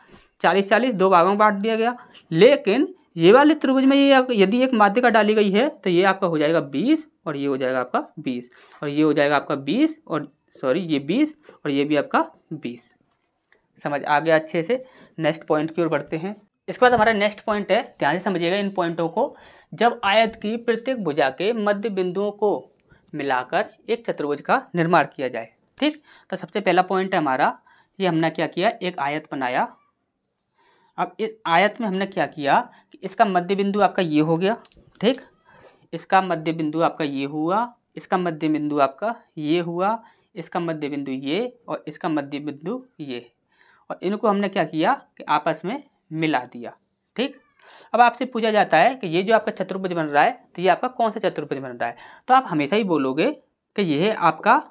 40-40 दो भागों में बांट दिया गया। लेकिन ये वाले त्रिभुज में ये यदि एक माध्यिका डाली गई है तो ये आपका हो जाएगा 20 और ये हो जाएगा आपका 20 और ये हो जाएगा आपका 20 और सॉरी ये 20 और ये भी आपका 20। समझ आ गया अच्छे से। नेक्स्ट पॉइंट की ओर बढ़ते हैं। इसके बाद हमारा नेक्स्ट पॉइंट है, ध्यान से समझिएगा इन पॉइंटों को। जब आयत की प्रत्येक भुजा के मध्य बिंदुओं को मिलाकर एक चतुर्भुज का निर्माण किया जाए। ठीक, तो सबसे पहला पॉइंट है हमारा, ये हमने क्या किया, एक आयत बनाया। अब इस आयत में हमने क्या किया कि इसका मध्य बिंदु आपका ये हो गया। ठीक, इसका मध्य बिंदु आपका ये हुआ, इसका मध्य बिंदु आपका ये हुआ, इसका मध्य बिंदु ये और इसका मध्य बिंदु ये, और इनको हमने क्या किया कि आपस में मिला दिया। ठीक, अब आपसे पूछा जाता है कि ये जो आपका चतुर्भुज बन रहा है तो ये आपका कौन सा चतुर्भुज बन रहा है, तो आप हमेशा ही बोलोगे कि यह आपका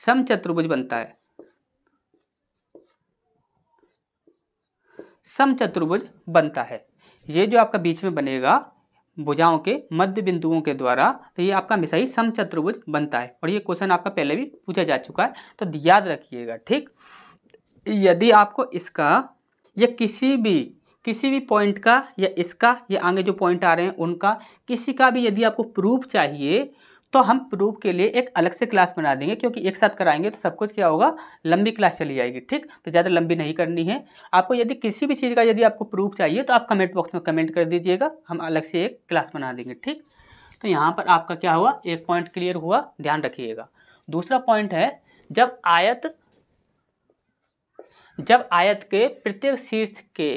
समचतुर्भुज बनता है। समचतुर्भुज बनता है, ये जो आपका बीच में बनेगा भुजाओं के मध्य बिंदुओं के द्वारा, तो ये आपका हमेशा ही समचतुर्भुज बनता है। और ये क्वेश्चन आपका पहले भी पूछा जा चुका है, तो याद रखिएगा। ठीक, यदि आपको इसका या किसी भी पॉइंट का या इसका या आगे जो पॉइंट आ रहे हैं उनका किसी का भी यदि आपको प्रूफ चाहिए तो हम प्रूफ के लिए एक अलग से क्लास बना देंगे, क्योंकि एक साथ कराएंगे तो सब कुछ क्या होगा, लंबी क्लास चली जाएगी। ठीक, तो ज़्यादा लंबी नहीं करनी है आपको। यदि किसी भी चीज़ का यदि आपको प्रूफ चाहिए तो आप कमेंट बॉक्स में कमेंट कर दीजिएगा, हम अलग से एक क्लास बना देंगे। ठीक, तो यहाँ पर आपका क्या हुआ, एक पॉइंट क्लियर हुआ, ध्यान रखिएगा। दूसरा पॉइंट है, जब आयत के प्रत्येक शीर्ष के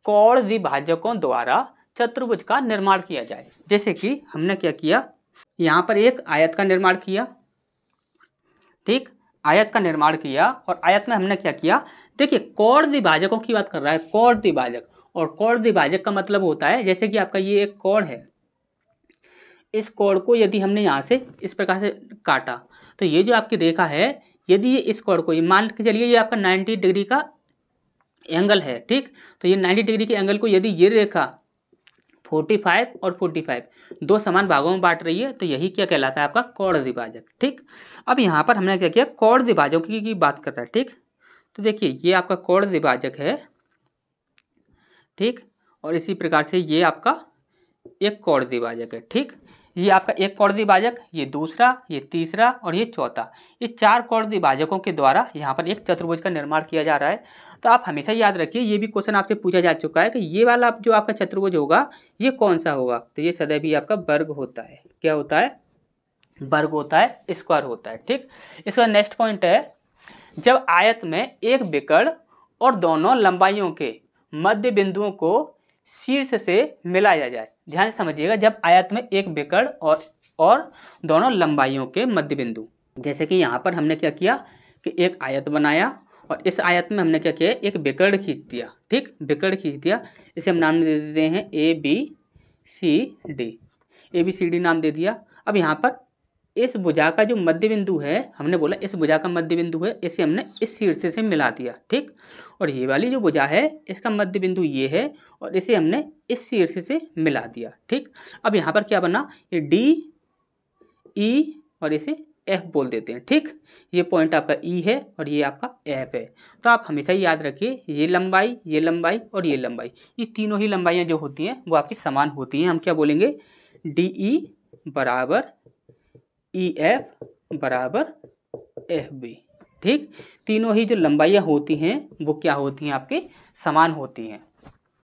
कोण द्विभाजकों द्वारा चतुर्भुज का निर्माण किया जाए। जैसे कि हमने क्या किया, यहाँ पर एक आयत का निर्माण किया। ठीक, आयत का निर्माण किया और आयत में हमने क्या किया, देखिए कोण द्विभाजकों की बात कर रहा है, कोण द्विभाजक। और कोण द्विभाजक का मतलब होता है, जैसे कि आपका ये एक कोण है, इस कोण को यदि हमने यहाँ से इस प्रकार से काटा तो ये जो आपकी रेखा है, यदि ये इस कोण को, ये मान के चलिए ये आपका 90 डिग्री का एंगल है। ठीक, तो ये 90 डिग्री के एंगल को यदि ये रेखा 45 और 45 दो समान भागों में बांट रही है तो यही क्या कहलाता है, आपका कोण द्विभाजक। ठीक, अब यहाँ पर हमने क्या किया, कोण द्विभाजक की बात कर रहा है। ठीक, तो देखिए ये आपका कोण द्विभाजक है। ठीक, और इसी प्रकार से ये आपका एक कोण द्विभाजक है। ठीक, ये आपका एक कोण द्विभाजक, ये दूसरा, ये तीसरा और ये चौथा, ये चार कोण द्विभाजकों के द्वारा यहाँ पर एक चतुर्भुज का निर्माण किया जा रहा है। तो आप हमेशा याद रखिए, ये भी क्वेश्चन आपसे पूछा जा चुका है कि ये वाला जो आपका चतुर्भुज होगा ये कौन सा होगा, तो ये सदैव ही आपका वर्ग होता है। क्या होता है, वर्ग होता है, स्क्वायर होता है। ठीक, इसका नेक्स्ट पॉइंट है, जब आयत में एक बेकड़ और दोनों लंबाइयों के मध्य बिंदुओं को शीर्ष से मिलाया जाए। ध्यान से समझिएगा, जब आयत में एक बेकड़ और दोनों लंबाइयों के मध्य बिंदु, जैसे कि यहाँ पर हमने क्या किया कि एक आयत बनाया और इस आयत में हमने क्या किया, एक बेकड़ खींच दिया। ठीक, बेकड़ खींच दिया, इसे हम नाम दे देते हैं ABCD नाम दे दिया। अब यहाँ पर इस भुजा का जो मध्य बिंदु है, हमने बोला इस भुजा का मध्य बिंदु है, इसे हमने इस शीर्ष से मिला दिया। ठीक, और ये वाली जो भुजा है इसका मध्य बिंदु ये है और इसे हमने इस शीर्ष से मिला दिया। ठीक, अब यहाँ पर क्या बना, ये DE और इसे F बोल देते हैं। ठीक, ये पॉइंट आपका E है और ये आपका F है। तो आप हमेशा ही याद रखिए, ये लंबाई और ये लंबाई, ये तीनों ही लंबाइयाँ जो होती हैं वो आपकी समान होती हैं। हम क्या बोलेंगे, DE बराबर EF बराबर FB। ठीक, तीनों ही जो लंबाइयाँ होती हैं वो क्या होती हैं, आपकी समान होती हैं।